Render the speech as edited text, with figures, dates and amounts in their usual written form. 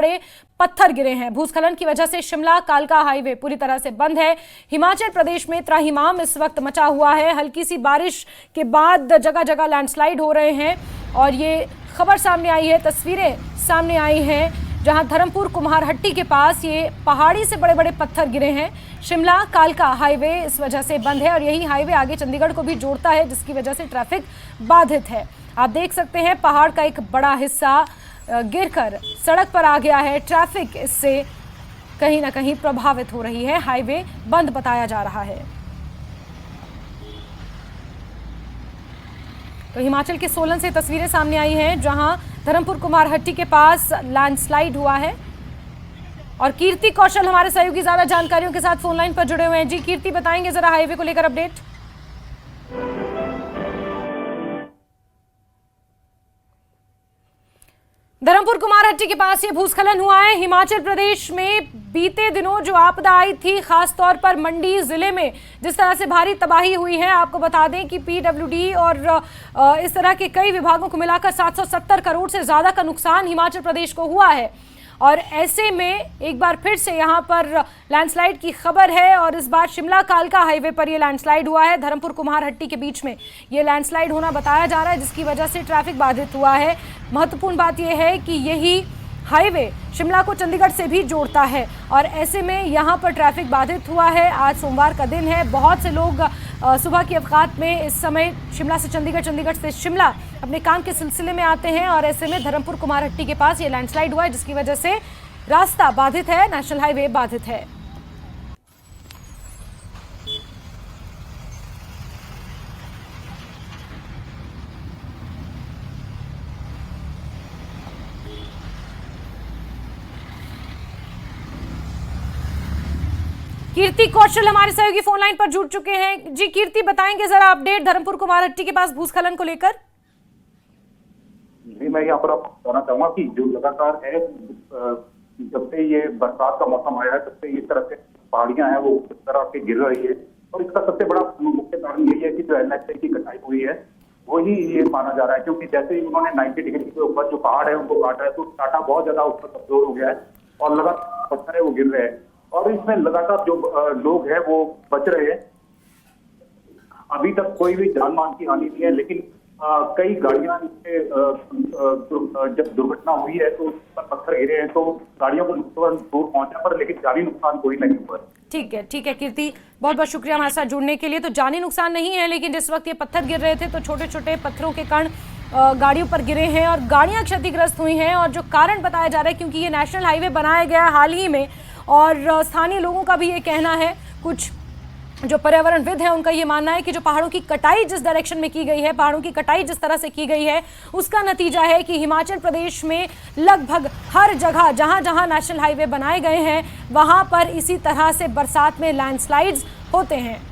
बड़े पत्थर गिरे हैं। भूस्खलन की वजह से शिमला कालका हाईवे पूरी तरह से बंद है। हिमाचल प्रदेश में त्राहिमाम इस वक्त मचा हुआ है। हल्की सी बारिश के बाद जगह जगह लैंडस्लाइड हो रहे हैं और ये खबर सामने आई है, तस्वीरें सामने आई हैं जहां धर्मपुर कुम्हारहट्टी के पास ये पहाड़ी से बड़े बड़े पत्थर गिरे हैं। शिमला कालका हाईवे इस वजह से बंद है और यही हाईवे आगे चंडीगढ़ को भी जोड़ता है, जिसकी वजह से ट्रैफिक बाधित है। आप देख सकते हैं पहाड़ का एक बड़ा हिस्सा गिरकर सड़क पर आ गया है। ट्रैफिक इससे कहीं ना कहीं प्रभावित हो रही है। हाईवे बंद बताया जा रहा है। तो हिमाचल के सोलन से तस्वीरें सामने आई हैं जहां धर्मपुर कुम्हारहट्टी के पास लैंडस्लाइड हुआ है। और कीर्ति कौशल हमारे सहयोगी ज्यादा जानकारियों के साथ फोन लाइन पर जुड़े हुए हैं। जी कीर्ति, बताएंगे जरा हाईवे को लेकर अपडेट। धर्मपुर कुम्हारहट्टी के पास ये भूस्खलन हुआ है। हिमाचल प्रदेश में बीते दिनों जो आपदा आई थी, खासतौर पर मंडी जिले में जिस तरह से भारी तबाही हुई है, आपको बता दें कि पीडब्ल्यूडी और इस तरह के कई विभागों को मिलाकर 770 करोड़ से ज्यादा का नुकसान हिमाचल प्रदेश को हुआ है। और ऐसे में एक बार फिर से यहाँ पर लैंडस्लाइड की खबर है और इस बार शिमला कालका हाईवे पर ये लैंडस्लाइड हुआ है। धर्मपुर कुम्हारहट्टी के बीच में ये लैंडस्लाइड होना बताया जा रहा है, जिसकी वजह से ट्रैफिक बाधित हुआ है। महत्वपूर्ण बात यह है कि यही हाईवे शिमला को चंडीगढ़ से भी जोड़ता है और ऐसे में यहाँ पर ट्रैफिक बाधित हुआ है। आज सोमवार का दिन है, बहुत से लोग सुबह की अवकात में इस समय शिमला से चंडीगढ़, चंडीगढ़ से शिमला अपने काम के सिलसिले में आते हैं और ऐसे में धर्मपुर कुम्हारहट्टी के पास ये लैंडस्लाइड हुआ है, जिसकी वजह से रास्ता बाधित है, नेशनल हाईवे बाधित है। कीर्ति कौशल हमारे सहयोगी फोन लाइन पर जुड़ चुके हैं। जी कीर्ति, बताएंगे जरा अपडेट धर्मपुर कुम्हारहट्टी के पास भूस्खलन को लेकर। जी, मैं यहाँ पर आपको बताना चाहूंगा कि जो लगातार है, जब से ये बरसात का मौसम आया है तब से इस तरह से पहाड़ियां हैं वो इस तरह से गिर रही है और इसका सबसे बड़ा मुख्य कारण यही है कि जो एनएचए की कटाई हुई है वही ये माना जा रहा है, क्योंकि जैसे ही उन्होंने 90 डिग्री के ऊपर जो पहाड़ है उनको काटा है तो टाटा बहुत ज्यादा ऊपर कमजोर हो गया है और लगातार पत्थर है वो गिर रहे हैं और इसमें लगातार जो लोग हैं वो बच रहे हैं। अभी तक कोई भी जान माल की हानि नहीं है, लेकिन कई गाड़ियां जब दुर्घटना हुई है तो उस पर पत्थर गिरे हैं तो गाड़ियों को नुकसान दूर पहुंचा, पर लेकिन जानी नुकसान कोई नहीं हुआ। ठीक है कीर्ति, बहुत बहुत शुक्रिया हमारे साथ जुड़ने के लिए। तो जानी नुकसान नहीं है, लेकिन जिस वक्त ये पत्थर गिर रहे थे तो छोटे छोटे पत्थरों के कण गाड़ियों पर गिरे हैं और गाड़ियां क्षतिग्रस्त हुई हैं। और जो कारण बताया जा रहा है, क्योंकि ये नेशनल हाईवे बनाया गया है हाल ही में और स्थानीय लोगों का भी ये कहना है, कुछ जो पर्यावरणविद है उनका ये मानना है कि जो पहाड़ों की कटाई जिस डायरेक्शन में की गई है, पहाड़ों की कटाई जिस तरह से की गई है, उसका नतीजा है कि हिमाचल प्रदेश में लगभग हर जगह जहां जहां नेशनल हाईवे बनाए गए हैं वहां पर इसी तरह से बरसात में लैंडस्लाइड्स होते हैं।